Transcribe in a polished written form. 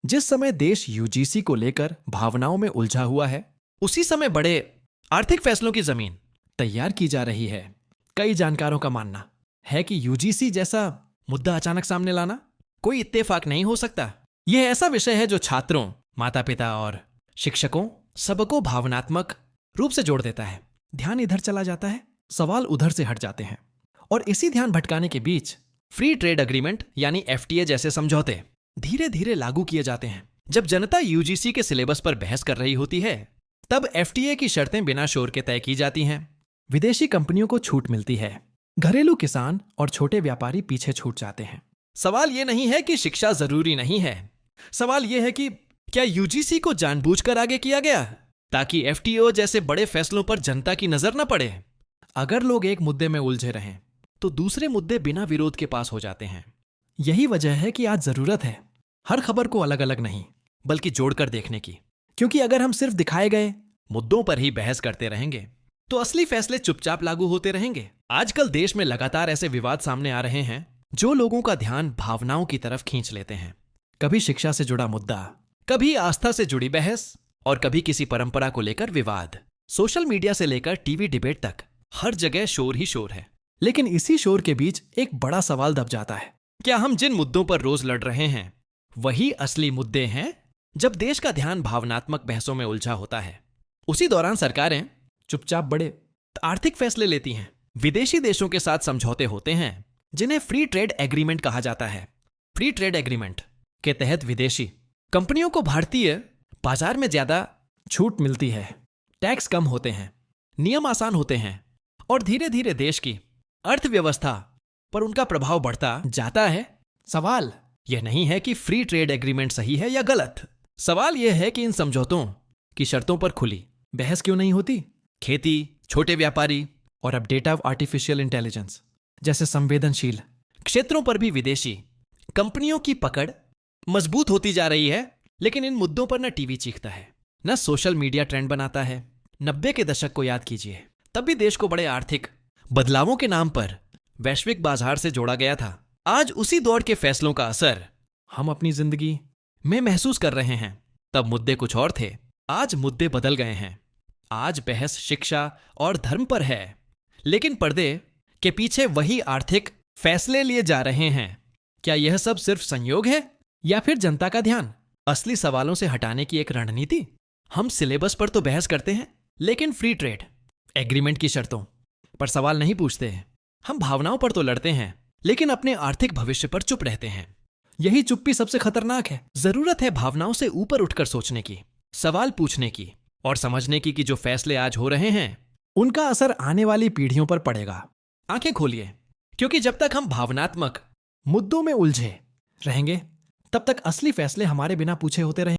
जिस समय देश यूजीसी को लेकर भावनाओं में उलझा हुआ है, उसी समय बड़े आर्थिक फैसलों की जमीन तैयार की जा रही है। कई जानकारों का मानना है कि यूजीसी जैसा मुद्दा अचानक सामने लाना कोई इत्तेफाक नहीं हो सकता। यह ऐसा विषय है जो छात्रों, माता पिता और शिक्षकों सबको भावनात्मक रूप से जोड़ देता है। ध्यान इधर चला जाता है, सवाल उधर से हट जाते हैं, और इसी ध्यान भटकाने के बीच फ्री ट्रेड एग्रीमेंट यानी एफटीए जैसे समझौते धीरे धीरे लागू किए जाते हैं। जब जनता यूजीसी के सिलेबस पर बहस कर रही होती है, तब एफटीए की शर्तें बिना शोर के तय की जाती हैं। विदेशी कंपनियों को छूट मिलती है, घरेलू किसान और छोटे व्यापारी पीछे छूट जाते हैं। सवाल यह नहीं है कि शिक्षा जरूरी नहीं है, सवाल यह है कि क्या यूजीसी को जानबूझकर आगे किया गया ताकि एफटीओ जैसे बड़े फैसलों पर जनता की नजर न पड़े। अगर लोग एक मुद्दे में उलझे रहें तो दूसरे मुद्दे बिना विरोध के पास हो जाते हैं। यही वजह है कि आज जरूरत है हर खबर को अलग अलग नहीं बल्कि जोड़कर देखने की, क्योंकि अगर हम सिर्फ दिखाए गए मुद्दों पर ही बहस करते रहेंगे तो असली फैसले चुपचाप लागू होते रहेंगे। आजकल देश में लगातार ऐसे विवाद सामने आ रहे हैं जो लोगों का ध्यान भावनाओं की तरफ खींच लेते हैं। कभी शिक्षा से जुड़ा मुद्दा, कभी आस्था से जुड़ी बहस, और कभी किसी परंपरा को लेकर विवाद। सोशल मीडिया से लेकर टीवी डिबेट तक हर जगह शोर ही शोर है। लेकिन इसी शोर के बीच एक बड़ा सवाल दब जाता है, क्या हम जिन मुद्दों पर रोज लड़ रहे हैं वही असली मुद्दे हैं? जब देश का ध्यान भावनात्मक बहसों में उलझा होता है, उसी दौरान सरकारें चुपचाप बड़े आर्थिक फैसले लेती हैं। विदेशी देशों के साथ समझौते होते हैं जिन्हें फ्री ट्रेड एग्रीमेंट कहा जाता है। फ्री ट्रेड एग्रीमेंट के तहत विदेशी कंपनियों को भारतीय बाजार में ज्यादा छूट मिलती है, टैक्स कम होते हैं, नियम आसान होते हैं, और धीरे धीरे देश की अर्थव्यवस्था पर उनका प्रभाव बढ़ता जाता है। सवाल यह नहीं है कि फ्री ट्रेड एग्रीमेंट सही है या गलत, सवाल यह है कि इन समझौतों की शर्तों पर खुली बहस क्यों नहीं होती। खेती, छोटे व्यापारी और अब डेटा ऑफ आर्टिफिशियल इंटेलिजेंस जैसे संवेदनशील क्षेत्रों पर भी विदेशी कंपनियों की पकड़ मजबूत होती जा रही है। लेकिन इन मुद्दों पर न टीवी चीखता है, न सोशल मीडिया ट्रेंड बनाता है। 90 के दशक को याद कीजिए, तब भी देश को बड़े आर्थिक बदलावों के नाम पर वैश्विक बाजार से जोड़ा गया था। आज उसी दौर के फैसलों का असर हम अपनी जिंदगी में महसूस कर रहे हैं। तब मुद्दे कुछ और थे, आज मुद्दे बदल गए हैं। आज बहस शिक्षा और धर्म पर है, लेकिन पर्दे के पीछे वही आर्थिक फैसले लिए जा रहे हैं। क्या यह सब सिर्फ संयोग है या फिर जनता का ध्यान असली सवालों से हटाने की एक रणनीति? हम सिलेबस पर तो बहस करते हैं, लेकिन फ्री ट्रेड एग्रीमेंट की शर्तों पर सवाल नहीं पूछते हैं। हम भावनाओं पर तो लड़ते हैं, लेकिन अपने आर्थिक भविष्य पर चुप रहते हैं। यही चुप्पी सबसे खतरनाक है। जरूरत है भावनाओं से ऊपर उठकर सोचने की, सवाल पूछने की और समझने की कि जो फैसले आज हो रहे हैं उनका असर आने वाली पीढ़ियों पर पड़ेगा। आंखें खोलिए, क्योंकि जब तक हम भावनात्मक मुद्दों में उलझे रहेंगे तब तक असली फैसले हमारे बिना पूछे होते रहेंगे।